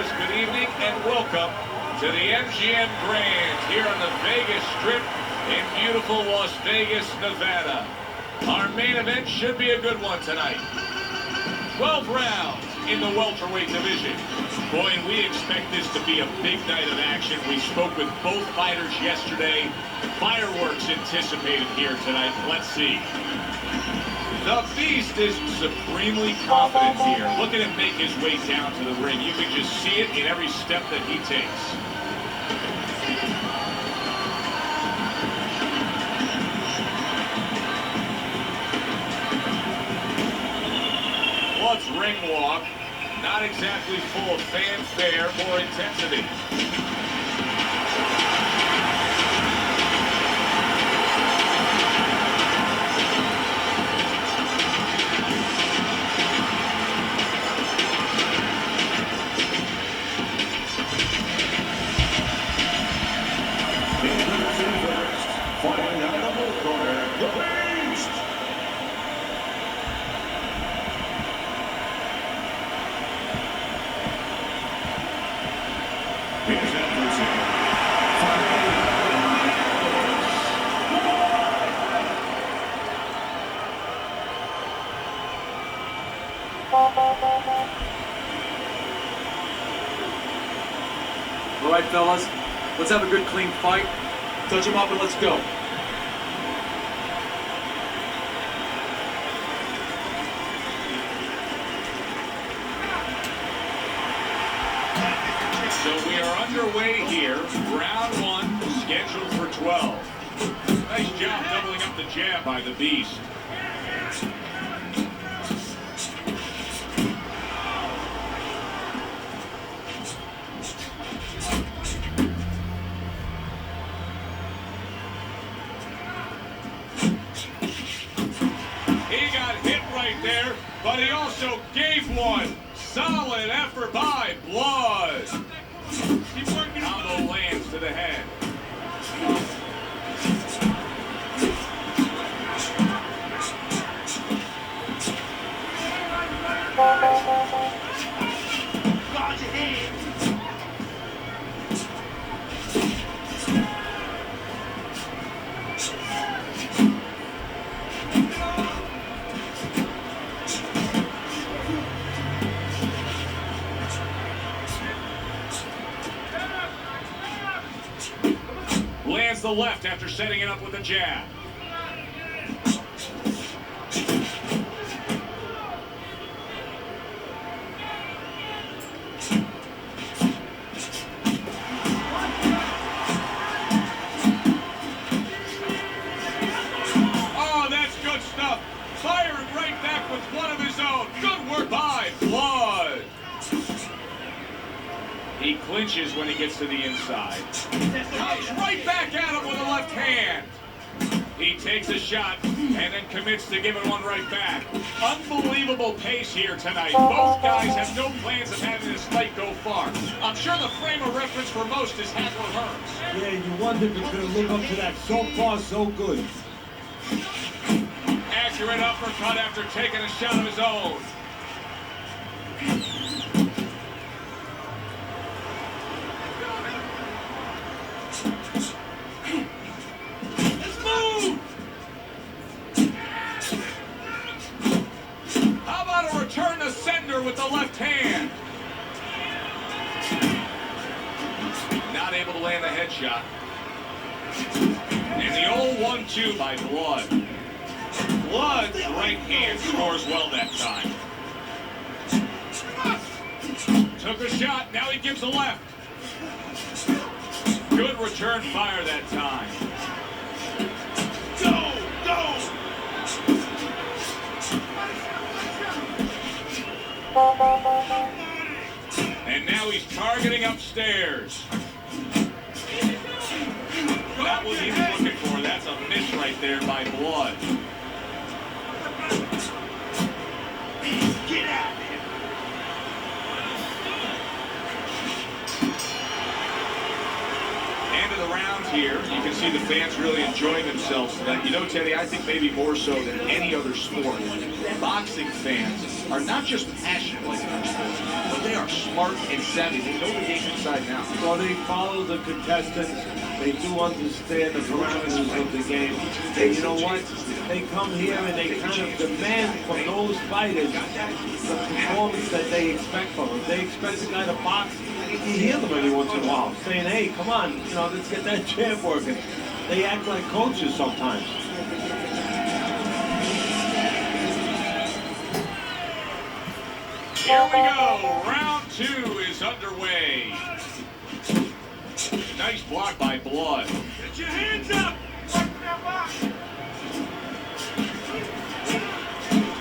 fellas. Good evening and welcome to the MGM Grand here on the Vegas Strip in beautiful Las Vegas, Nevada. Our main event should be a good one tonight. 12 rounds in the welterweight division. Boy, and we expect this to be a big night of action. We spoke with both fighters yesterday. Fireworks anticipated here tonight. Let's see. The Beast is supremely confident here. Look at him make his way down to the ring. You can just see it in every step that he takes. Blood's ring walk. Not exactly full of fanfare or intensity. Fighting out of the corner, the Beast! Here's Adrien. All right, fellas, let's have a good, clean fight. Touch him up and let's go. So we are underway here. Round one, scheduled for 12. Nice job doubling up the jab by the Beast. He got hit right there, but he also gave one. Solid effort by Blood. Combo lands to the head. Guard your head. Lands the left after setting it up with a jab. Oh, that's good stuff. Firing right back with one of his own. Good work by Blood. He clinches when he gets to the inside. Comes right back at him with a left hand. He takes a shot and then commits to giving one right back. Unbelievable pace here tonight. Both guys have no plans of having this fight go far. I'm sure the frame of reference for most is Hagler Hearns. Yeah, you wonder if it's going to live up to that. So far, so good. Accurate uppercut after taking a shot of his own. How about a return to sender with the left hand? Not able to land a headshot. And the old 1-2 by Blood. Blood's right hand scores well that time. Took a shot, now he gives a left. Good return fire that time. Go! And now he's targeting upstairs. Not what he was looking for. That's a miss right there by Blood. Get out of here. End of the round here. You can see the fans really enjoying themselves tonight. You know, Teddy, I think maybe more so than any other sport, boxing fans are not just passionate like other sports, but they are are smart and savvy. They know the game inside now. Well, they follow the contestants. They do understand the parameters of the game. And you know what? They come here and they kind of demand from those fighters the performance that they expect from them. They expect the guy to box. You hear them every once in a while saying, hey, come on, you know, let's get that jab working. They act like coaches sometimes. Here we go. Round 2 is underway. Nice block by Blood. Get your hands up!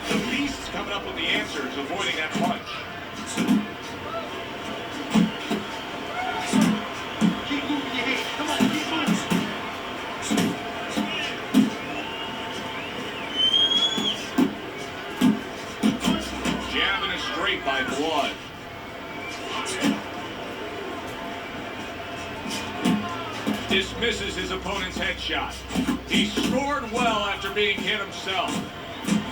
The Beast's coming up with the answers, avoiding that punch. Keep moving your head. Come on, keep moving. Jabbing it straight by Blood. Dismisses his opponent's headshot. He scored well after being hit himself.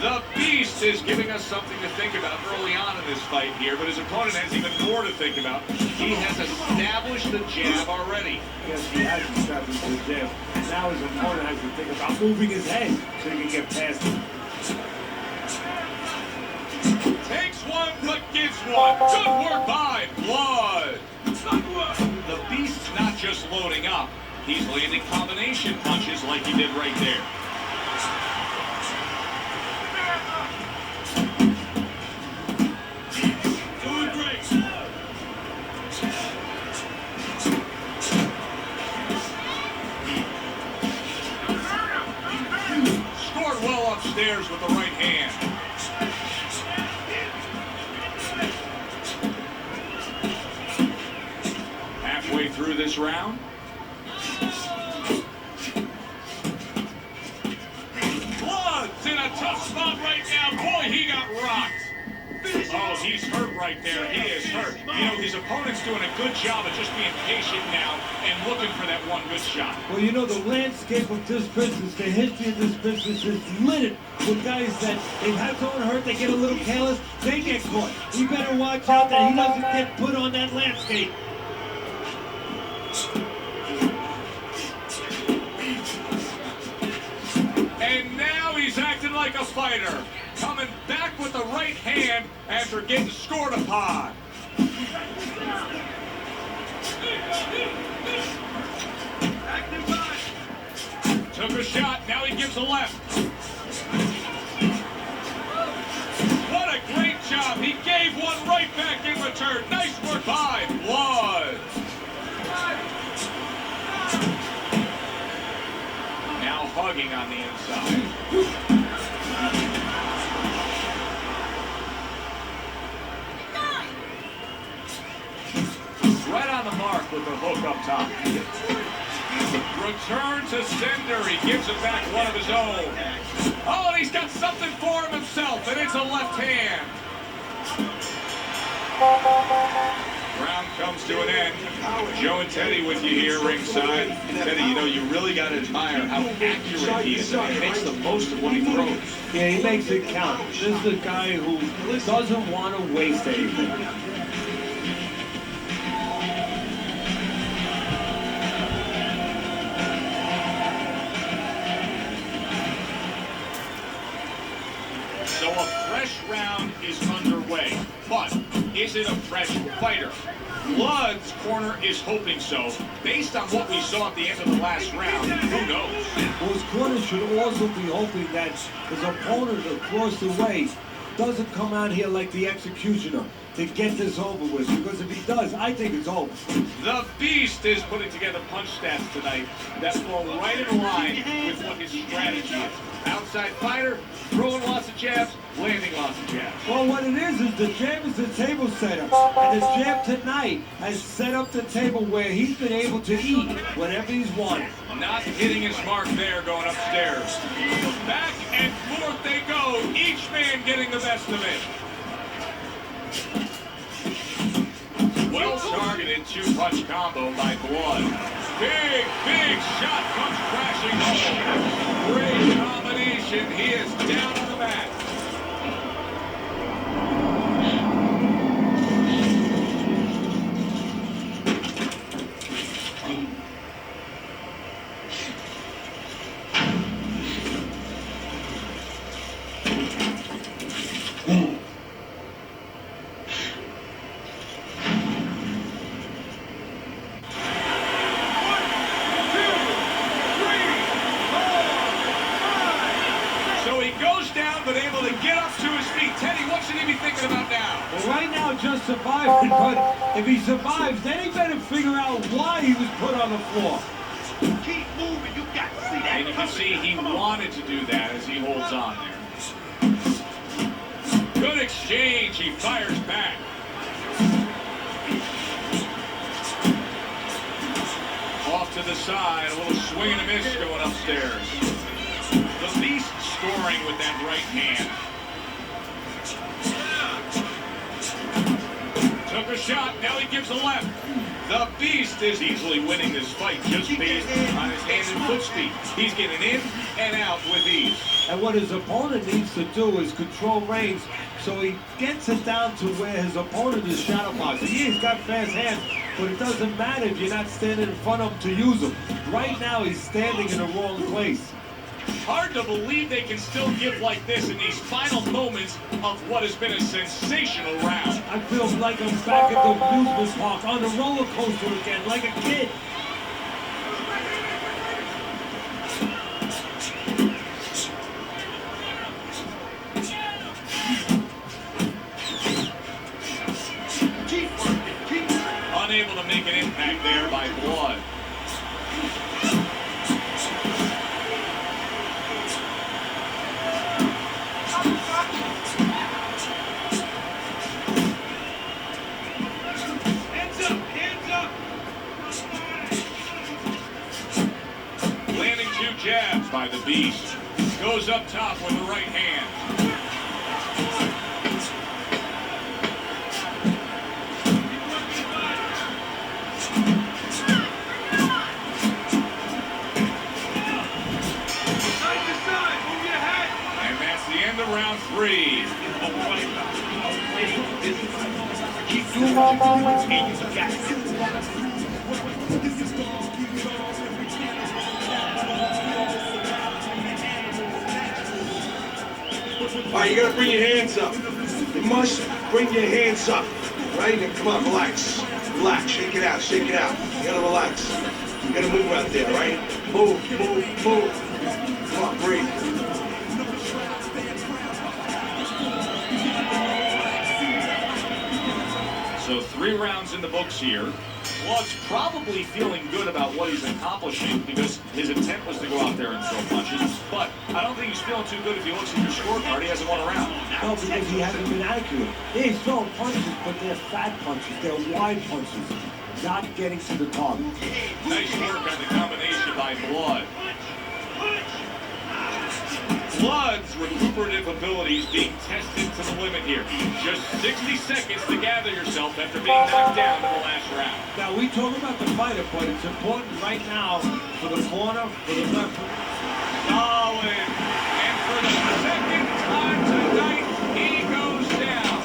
The Beast is giving us something to think about early on in this fight here, but his opponent has even more to think about. He has established the jab already. Yes, he has established the jab. Now his opponent has to think about moving his head so he can get past him. Takes one, but gives one. Good work by Blood. The Beast's not just loading up. He's landing combination punches like he did right there. Doing great. Scored well upstairs with the right hand. Halfway through this round. Blood's in a tough spot right now. Boy, he got rocked. Oh, he's hurt right there. He is hurt. You know, his opponent's doing a good job of just being patient now and looking for that one good shot. Well, you know, the landscape of this business, the history of this business is littered with guys that they've had someone hurt, they get a little careless, they get caught. He better watch out that he doesn't get put on that landscape. And now he's acting like a fighter. Coming back with the right hand after getting scored upon. Took a shot, now he gives a left. What a great job. He gave one right back in return. Nice work by Blood. Now hugging on the inside. Right on the mark with the hook up top. Return to sender. He gives it back one of his own. Oh, and he's got something for him himself, and it's a left hand. Round comes to an end. Joe and Teddy with you here ringside. Teddy, you know, you really got to admire how accurate he is. He makes the most of what he throws. Yeah, he makes it count. This is the guy who doesn't want to waste anything. So a fresh round is underway, but is it a fresh fighter? Blood's corner is hoping so. Based on what we saw at the end of the last round, who knows? Well, his corner should also be hoping that his opponent across the way doesn't come out here like the executioner to get this over with, because if he does, I think it's over. The Beast is putting together punch stats tonight that fall right in line with what his strategy is. Outside fighter, throwing lots of jabs, landing lots of jabs. Well, what it is the jab is the table setter. And his jab tonight has set up the table where he's been able to eat whatever he's wanted. Not hitting his mark there, going upstairs. Back and forth they go, each man getting the best of it. Well targeted two-punch combo by Blood. Big, big shot comes crashing home. Great combination. He is down on the mat. right now just surviving, but if he survives, then he better figure out why he was put on the floor. Keep moving. You got to see that. And you can see he wanted to do that as he holds on there. Good exchange. He fires back. Off to the side. A little swing and a miss going upstairs. The Beast scoring with that right hand. Took a shot. Now he gives a left. The Beast is easily winning this fight just based on his hand and foot speed. He's getting in and out with ease. And what his opponent needs to do is control range so he gets it down to where his opponent is shadow boxing. Yeah, he's got fast hands, but it doesn't matter if you're not standing in front of him to use them. Right now, he's standing in the wrong place. Hard to believe they can still give like this in these final moments of what has been a sensational round. I feel like I'm back at the amusement park on the roller coaster again, like a kid. Unable to make an impact there by Blood. Jabs by the Beast. Goes up top with the right hand. Side to side. Move your head. And that's the end of round 3. Keep doing what you're doing, and you got it. All right, you gotta bring your hands up. You must bring your hands up, right? And come on, relax. Relax, shake it out, shake it out. You gotta relax. You gotta move out there, right? Move, move, move. Come on, breathe. So 3 rounds in the books here. Blood's probably feeling good about what he's accomplishing because his intent was to go out there and throw punches. But I don't think he's feeling too good if he looks at your scorecard. He hasn't won a round. No, because he hasn't been accurate. Yeah, he's throwing punches, but they're fat punches. They're wide punches. Not getting to the target. Nice work on the combination by Blood. Blood's recuperative abilities being tested to the limit here. Just 60 seconds to gather yourself after being knocked down in the last round. Now, we talk about the fighter, but it's important right now for the corner, for the left. Solid. And for the second time tonight, he goes down.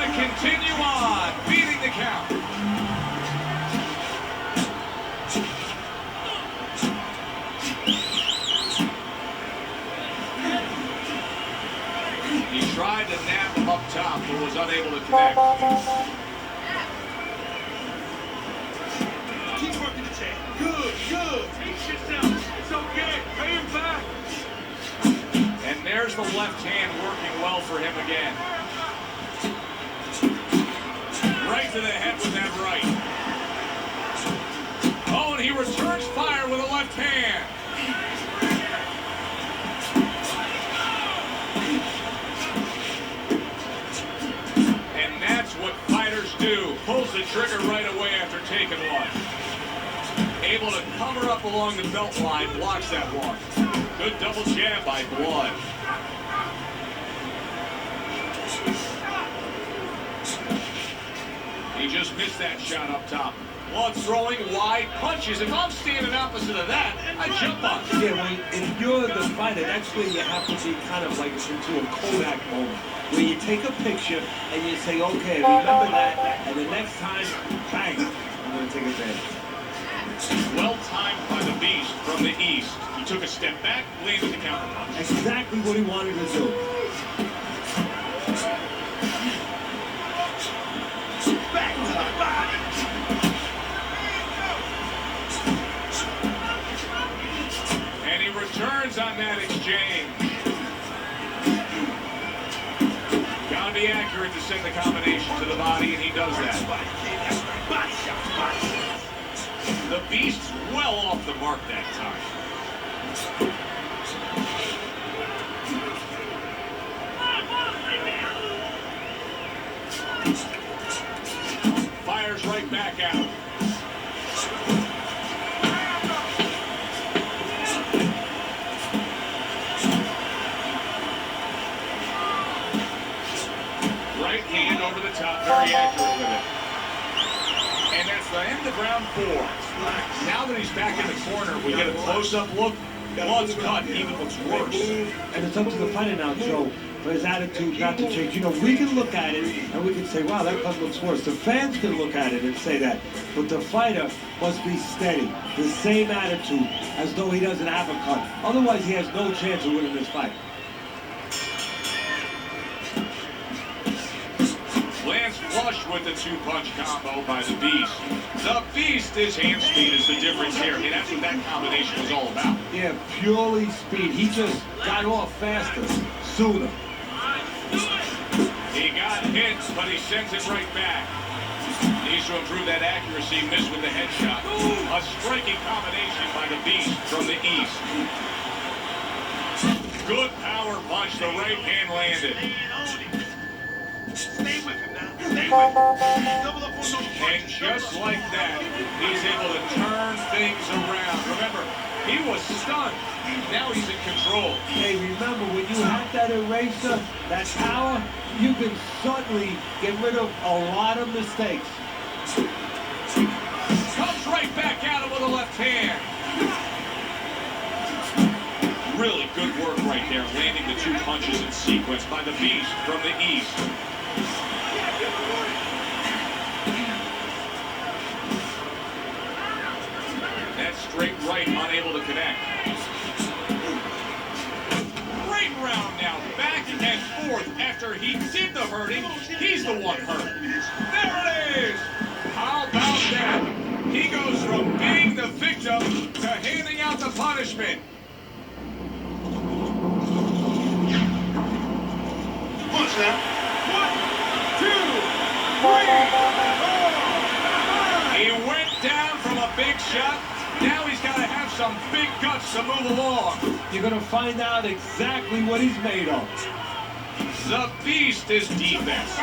Continue on, beating the count. He tried to nab him up top, but was unable to connect. Keep working the chain. Good, good. Pace yourself. It's okay. Pay him back. And there's the left hand working well for him again. Right to the head with that right. Oh, and he returns fire with a left hand. And that's what fighters do. Pulls the trigger right away after taking one. Able to cover up along the belt line, blocks that one. Good double jab by Blood. He just missed that shot up top. Blood throwing wide punches. If I'm standing opposite of that, I jump on it. Yeah, if you're the fighter, that's where you have to be kind of like into a Kodak moment. where you take a picture and you say, okay, remember that, and the next time, bang, I'm going to take advantage. Well timed by the Beast from the East. He took a step back, landed the counter punch. Exactly what he wanted to do. Back to the body. And he returns on that exchange. Gotta be accurate to send the combination to the body, and he does that. Body shot, body shot. The Beast's well off the mark that time. Fires right back out. Right hand over the top, very accurate with it. And that's the end of round 4. Now that he's back in the corner, we get a close-up look. Blood's cut, even looks worse. And it's up to the fighter now, Joe, for his attitude not to change. You know, we can look at it and we can say, wow, that cut looks worse. The fans can look at it and say that. But the fighter must be steady, the same attitude, as though he doesn't have a cut. Otherwise, he has no chance of winning this fight. Lands flush with the 2-punch combo by the Beast. The Beast, his hand speed is the difference here, and that's what that combination was all about. Yeah, purely speed. He just got off faster, sooner. He got hit, but he sends it right back. Needs to improve that accuracy, missed with the headshot. A striking combination by the Beast from the East. Good power punch, the right hand landed. Stay with him now. Stay with him. Double up on those And punches. just like that, he's able to turn things around. Remember, he was stunned. Now he's in control. Hey, remember, when you have that eraser, that power, you can suddenly get rid of a lot of mistakes. Comes right back at him with a left hand. Really good work right there, landing the 2 punches in sequence by the Beast from the East. That straight right, unable to connect. Great round now, back and forth. After he did the hurting, he's the one hurt. There it is! How about that? He goes from being the victim to handing out the punishment. Punch now. 1, 2, 3, 4. He went down from a big shot. Now he's got to have some big guts to move along. You're going to find out exactly what he's made of. The Beast is defense.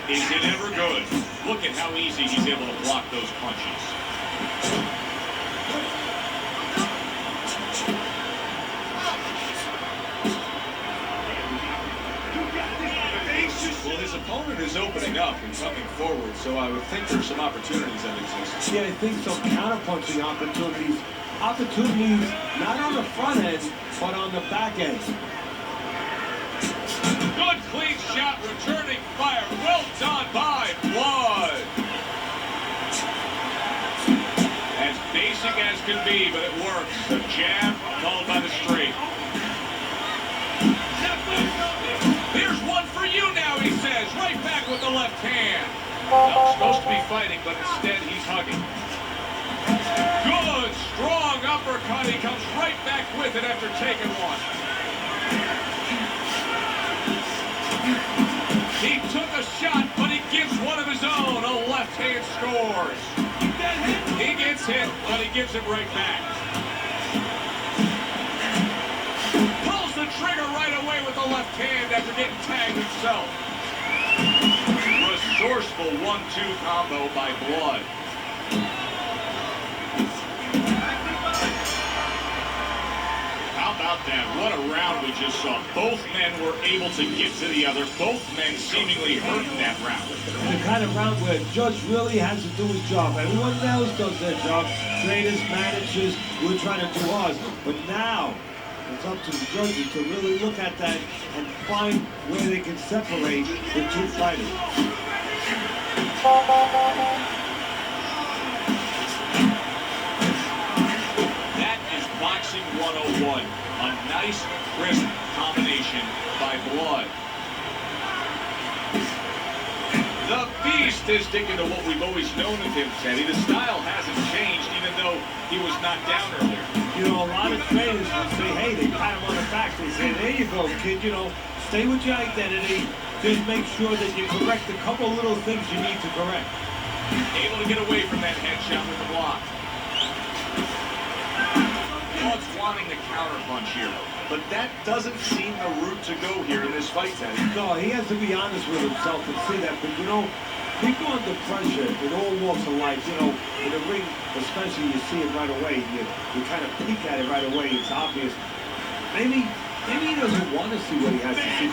Is it ever good? Look at how easy he's able to block those punches. Well, his opponent is opening up and coming forward, so I would think there's some opportunities that exist. Yeah, I think some counterpunching opportunities. Opportunities not on the front end, but on the back end. Good clean shot, returning fire. Well done by Blood. As basic as can be, but it works. The jab followed by the straight. Here's one for you now, he says. Right back with the left hand. Not supposed to be fighting, but instead he's hugging. Good, strong uppercut. He comes right back with it after taking one. He took a shot, but he gives one of his own. A left hand scores. He gets hit, but he gives it right back. Pulls the trigger right away with the left hand after getting tagged himself. Resourceful 1-2 combo by Blood. How about that? What a round we just saw. Both men were able to get to the other. Both men seemingly hurt in that round. The kind of round where a judge really has to do his job. Everyone else does their job. Trainers, managers, we're trying to do ours. But now, it's up to the judges to really look at that and find where they can separate the two fighters. That is boxing 101. A nice, crisp combination by Blood. The Beast is sticking to what we've always known of him, Teddy. The style hasn't changed, even though he was knocked down earlier. You know, a lot of trainers will say, hey, they pat him on the back. They say, there you go, kid. You know, stay with your identity. Just make sure that you correct a couple little things you need to correct. Able to get away from that headshot with the block. Blood's wanting the counter punch here, but that doesn't seem the route to go here in this fight, Teddy. No, he has to be honest with himself and say that. But, you know, people under pressure in all walks of life, you know, in the ring, especially, you see it right away. You kind of peek at it right away. It's obvious. Maybe he doesn't want to see what he has to see.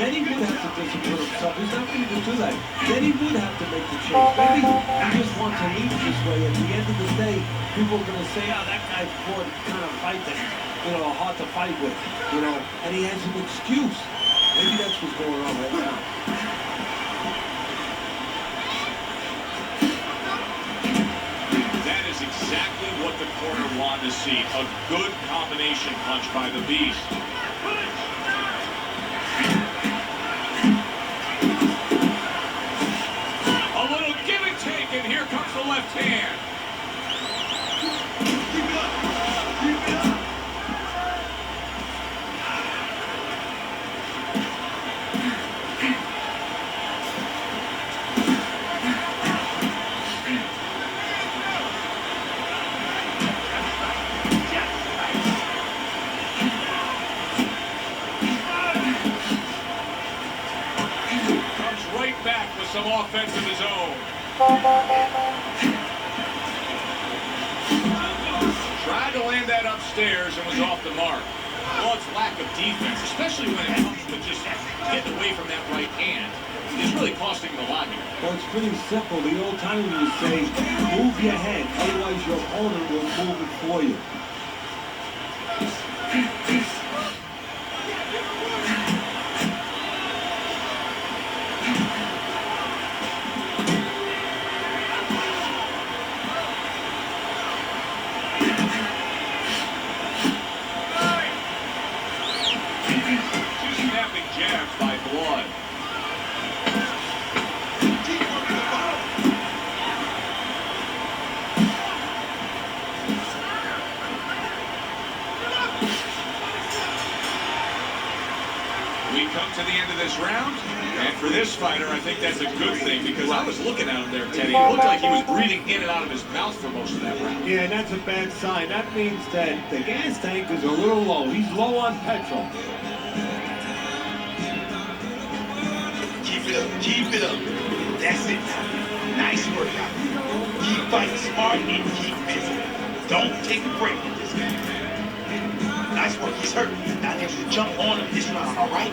Then he would have to discipline himself. He's not going to do that. Then he would have to make the change. Maybe he just wants to leave this way. At the end of the day, people are going to say, oh, that guy fought kind of fight that, you know, hard to fight with, you know, and he has an excuse. Maybe that's what's going on right now. That is exactly what the corner wanted to see. A good combination punch by the Beast. A little give and take, and here comes the left hand. Back with some offense of his own. Tried to land that upstairs and was off the mark. Blood's lack of defense, especially when it comes to just getting away from that right hand, is really costing him a lot here. Well, it's pretty simple. The old timers would say, move your head, otherwise your opponent will move it for you. By Blood. We come to the end of this round, and for this fighter, I think that's a good thing, because I was looking at him there, Teddy. It looked like he was breathing in and out of his mouth for most of that round. Yeah, and that's a bad sign. That means that the gas tank is a little low. He's low on petrol. Keep it up. That's it. Nice workout. Keep fighting smart and keep busy. Don't take a break with this guy. Nice work. He's hurt. Now I need you to jump on him this round, all right?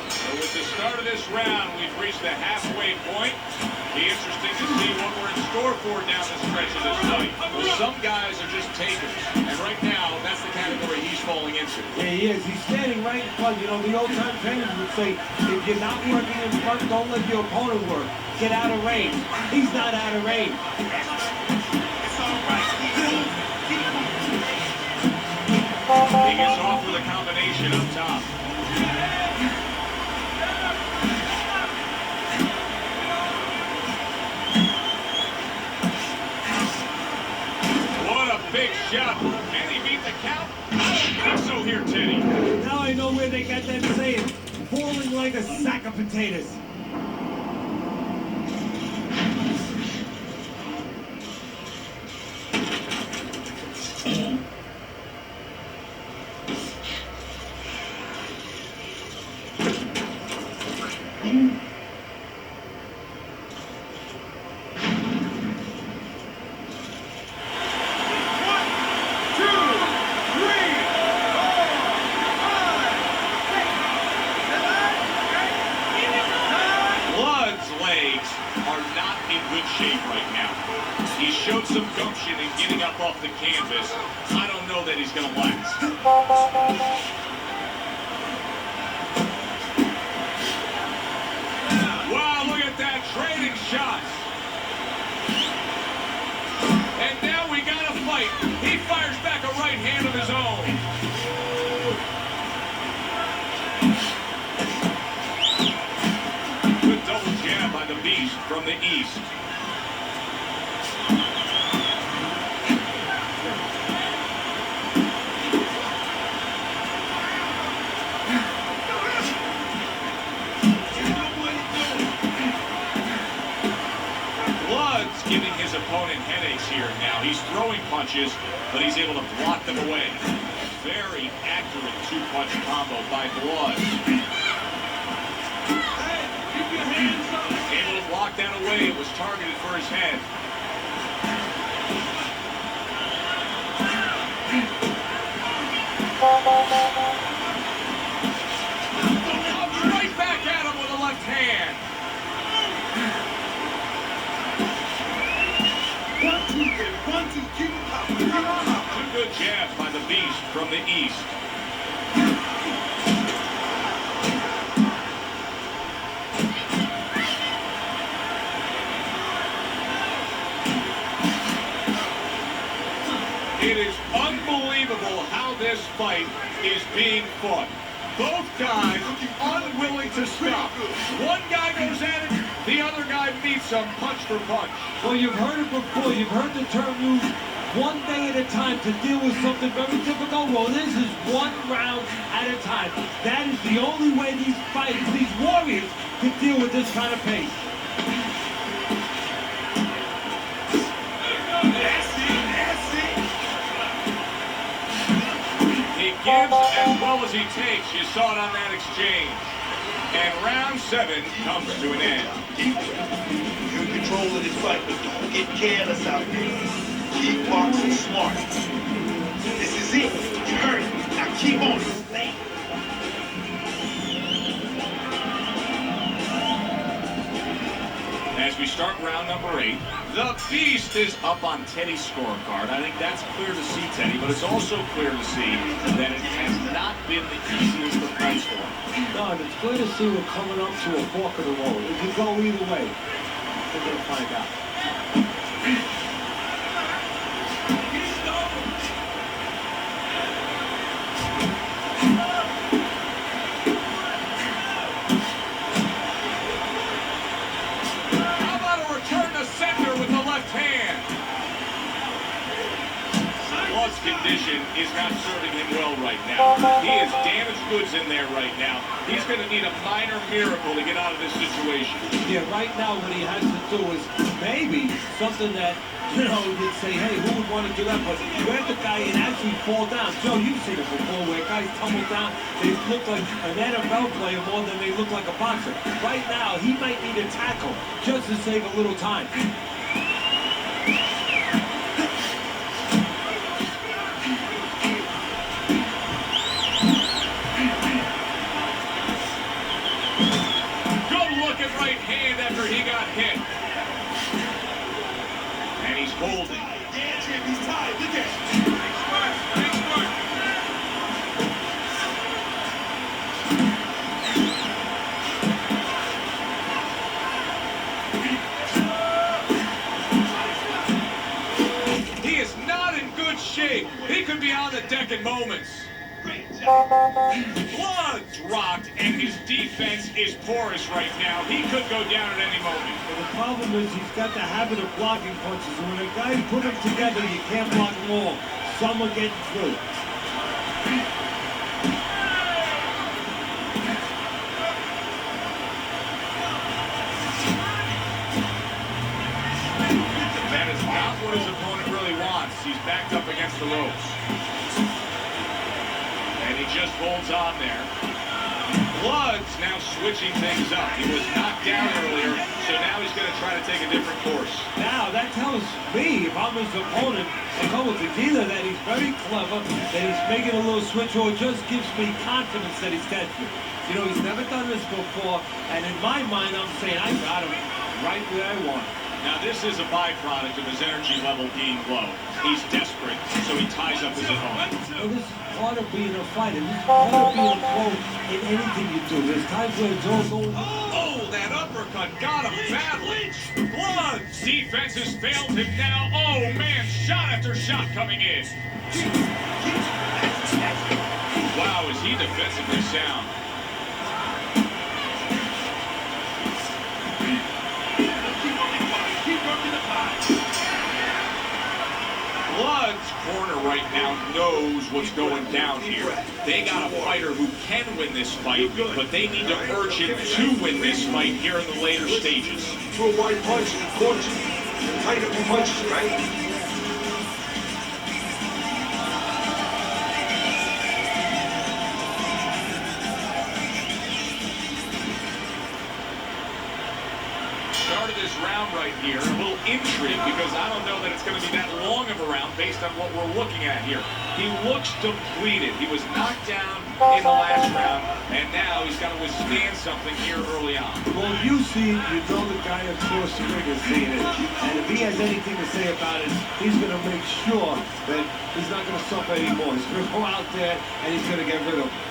So with the start of this round, we've reached the halfway point. Be interesting to see what we're in store for down the stretch of this fight. Well, some guys are just takers, and right now, that's the category he's falling into. Yeah, he is. He's standing right in front. You know, the old-time trainers would say, if you're not working in front, don't let your opponent work. Get out of range. He's not out of range. He gets off with a combination up top. Big shot. Can he beat the count? I don't think so here, Teddy. Now I know where they got that saying, falling like a sack of potatoes. getting up off the canvas. I don't know that he's going to last. Wow, look at that, trading shots. And now we got a fight. He fires back a right hand of his own. Good double jab by the Beast from the East. Giving his opponent headaches here now. He's throwing punches, but he's able to block them away. Very accurate two-punch combo by Blood. Able to block that away. It was targeted for his head. Right back at him with a left hand. Two good jabs by the Beast from the East. It is unbelievable how this fight is being fought. Both guys unwilling to stop. One guy goes at it, the other guy meets him punch for punch. Well, you've heard it before. You've heard the term used, one day at a time to deal with something very difficult. Well, this is one round at a time. That is the only way these fighters, these warriors, can deal with this kind of pace. He gives as well as he takes. You saw it on that exchange. And round 7 comes to an end. You're in control of this fight, but don't get careless out there. Keep boxing smart. This is it. You heard it. Now keep on it. As we start round number 8, the Beast is up on Teddy's scorecard. I think that's clear to see, Teddy, but it's also clear to see that it has not been the easiest of fights for him. No, and it's clear to see we're coming up to a fork of the road. It could go either way. We're going to find out. How about a return to center with the left hand? Blood's condition is not serving him well right now. He has damaged goods in there right now. He's going to need a minor miracle to get out of this situation. Yeah, right now what he has to do is maybe something that, you know, you'd say, hey, who would want to do that? But grab the guy and actually fall down. Joe, you've seen it before where guys tumble down. They look like an NFL player more than they look like a boxer. Right now, he might need a tackle just to save a little time. Right hand after he got hit. And he's holding. Yeah, Jim, he's tied. Look at him. Nice work. He is not in good shape. He could be on the deck in moments. Blood's rocked, and his defense is porous right now. He could go down at any moment. But the problem is he's got the habit of blocking punches, and when a guy put them together, you can't block them all. Some are getting through. That is not what his opponent really wants. He's backed up against the ropes. And he just holds on there. Blood's now switching things up. He was knocked down earlier, so now he's going to try to take a different course. Now, that tells me, if I'm his opponent, it's either that he's very clever, that he's making a little switch, or it just gives me confidence that he's catching. You know, he's never done this before, and in my mind, I'm saying, I got him right where I want him. Now this is a byproduct of his energy level being low. He's desperate, so he ties up his opponent. Well, this is part of being a fighter. This is part of being a pro in anything you do. There's times where it's all going. Oh, that uppercut got him badly. Blood! Defense has failed him now. Oh, man, shot after shot coming in. Wow, is he defensively sound? Blood's corner right now knows what's going down here. They got a fighter who can win this fight, but they need to urge him to win this fight here in the later stages. Throw a wide punch and corners you. Tighten up your punches, right? Start of this round right here, a little intrigue because I don't know that it's going to be that long of a round based on what we're looking at here. He looks depleted. He was knocked down in the last round, and now he's got to withstand something here early on. Well, if you see it, you know the guy across the ring is seeing it. And if he has anything to say about it, he's going to make sure that he's not going to suffer anymore. He's going to go out there and he's going to get rid of him.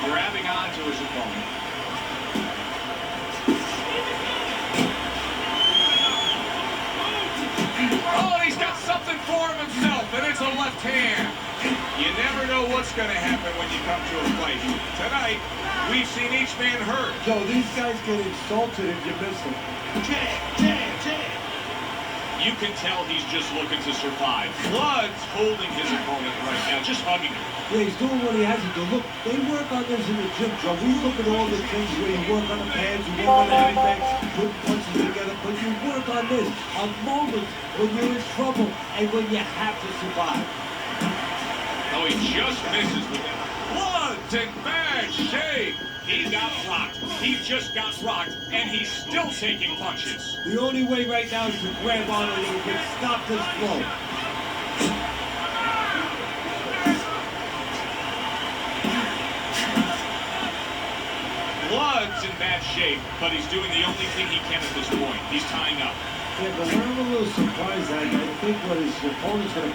Grabbing onto his opponent. Oh, he's got something for him himself, and it's a left hand. You never know what's going to happen when you come to a fight. Tonight, we've seen each man hurt. Joe, these guys get insulted if you miss them. You can tell he's just looking to survive. Blood's holding his opponent right now, just hugging him. Yeah, he's doing what he has to do. Look, they work on this in the gym, Joe. We look at all the things where you work on the pads, you work on the heavy bags, put punches together, but you work on this on moments when you're in trouble and when you have to survive. Oh, he just misses with it. Blood's in bad shape. He got rocked. He just got rocked, and he's still taking punches. The only way right now is to grab on a little bit, stop this flow. Blood's in bad shape, but he's doing the only thing he can at this point. He's tying up. Yeah, but what I'm a little surprised at, I think what his opponent's going to